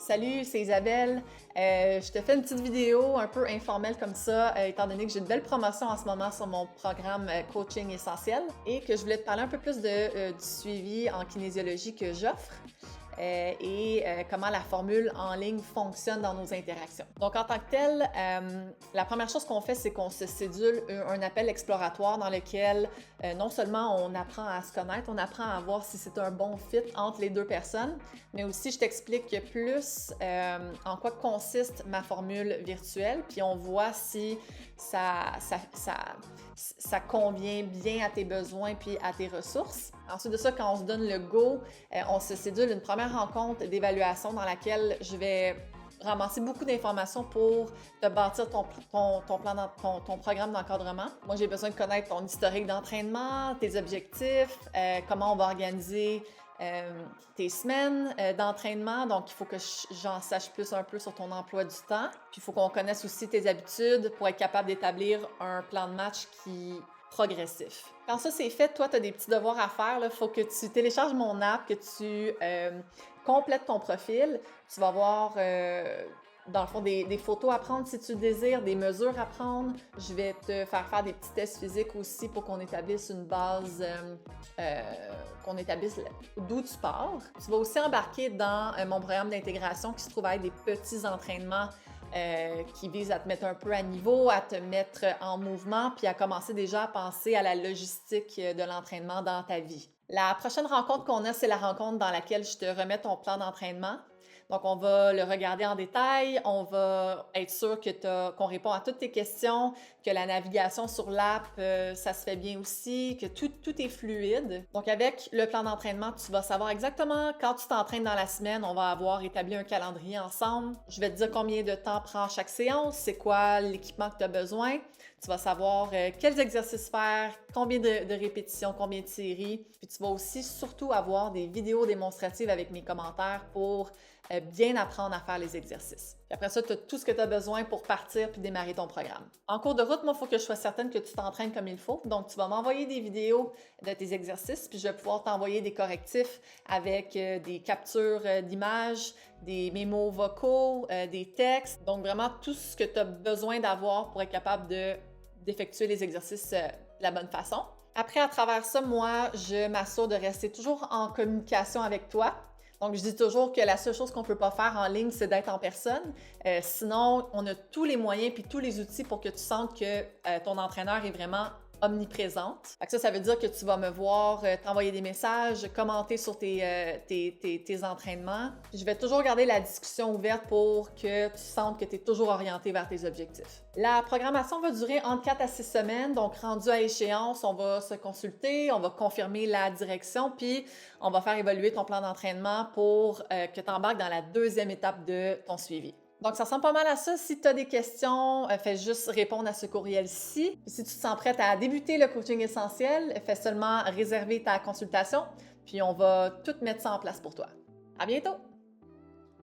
Salut, c'est Isabelle. Je te fais une petite vidéo un peu informelle comme ça, étant donné que j'ai une belle promotion en ce moment sur mon programme Coaching Essentiel et que je voulais te parler un peu plus du suivi en kinésiologie que j'offre. Et comment la formule en ligne fonctionne dans nos interactions. Donc, en tant que tel, la première chose qu'on fait, c'est qu'on se cédule un appel exploratoire dans lequel non seulement on apprend à se connaître, on apprend à voir si c'est un bon fit entre les deux personnes, mais aussi je t'explique plus en quoi consiste ma formule virtuelle, puis on voit si ça convient bien à tes besoins puis à tes ressources. Ensuite de ça, quand on se donne le go, on se cédule une première rencontre d'évaluation dans laquelle je vais ramasser beaucoup d'informations pour te bâtir ton programme d'encadrement. Moi, j'ai besoin de connaître ton historique d'entraînement, tes objectifs, comment on va organiser tes semaines d'entraînement. Donc, il faut que j'en sache plus un peu sur ton emploi du temps. Puis, il faut qu'on connaisse aussi tes habitudes pour être capable d'établir un plan de match qui progressif. Quand ça c'est fait, toi, tu as des petits devoirs à faire. Il faut que tu télécharges mon app, que tu complètes ton profil. Tu vas voir, dans le fond, des photos à prendre si tu le désires, des mesures à prendre. Je vais te faire des petits tests physiques aussi pour qu'on établisse une base, qu'on établisse d'où tu pars. Tu vas aussi embarquer dans mon programme d'intégration qui se trouve à être des petits entraînements qui vise à te mettre un peu à niveau, à te mettre en mouvement, puis à commencer déjà à penser à la logistique de l'entraînement dans ta vie. La prochaine rencontre qu'on a, c'est la rencontre dans laquelle je te remets ton plan d'entraînement. Donc, on va le regarder en détail, on va être sûr qu'on répond à toutes tes questions, que la navigation sur l'app, ça se fait bien aussi, que tout est fluide. Donc, avec le plan d'entraînement, tu vas savoir exactement quand tu t'entraînes dans la semaine. On va avoir établi un calendrier ensemble. Je vais te dire combien de temps prend chaque séance, c'est quoi l'équipement que tu as besoin. Tu vas savoir quels exercices faire, combien de répétitions, combien de séries. Puis tu vas aussi surtout avoir des vidéos démonstratives avec mes commentaires pour bien apprendre à faire les exercices. Puis après ça, tu as tout ce que tu as besoin pour partir puis démarrer ton programme. En cours de route, moi, il faut que je sois certaine que tu t'entraînes comme il faut. Donc, tu vas m'envoyer des vidéos de tes exercices, puis je vais pouvoir t'envoyer des correctifs avec des captures d'images, des mémos vocaux, des textes. Donc, vraiment tout ce que tu as besoin d'avoir pour être capable d'effectuer les exercices de la bonne façon. Après, à travers ça, moi, je m'assure de rester toujours en communication avec toi. Donc, je dis toujours que la seule chose qu'on ne peut pas faire en ligne, c'est d'être en personne. Sinon, on a tous les moyens puis tous les outils pour que tu sentes que ton entraîneur est vraiment omniprésente. Ça veut dire que tu vas me voir t'envoyer des messages, commenter sur tes entraînements. Je vais toujours garder la discussion ouverte pour que tu sentes que tu es toujours orienté vers tes objectifs. La programmation va durer entre 4 à 6 semaines, donc rendu à échéance, on va se consulter, on va confirmer la direction, puis on va faire évoluer ton plan d'entraînement pour que tu embarques dans la deuxième étape de ton suivi. Donc, ça ressemble pas mal à ça. Si tu as des questions, fais juste répondre à ce courriel-ci. Puis si tu te sens prête à débuter le coaching essentiel, fais seulement réserver ta consultation, puis on va tout mettre ça en place pour toi. À bientôt!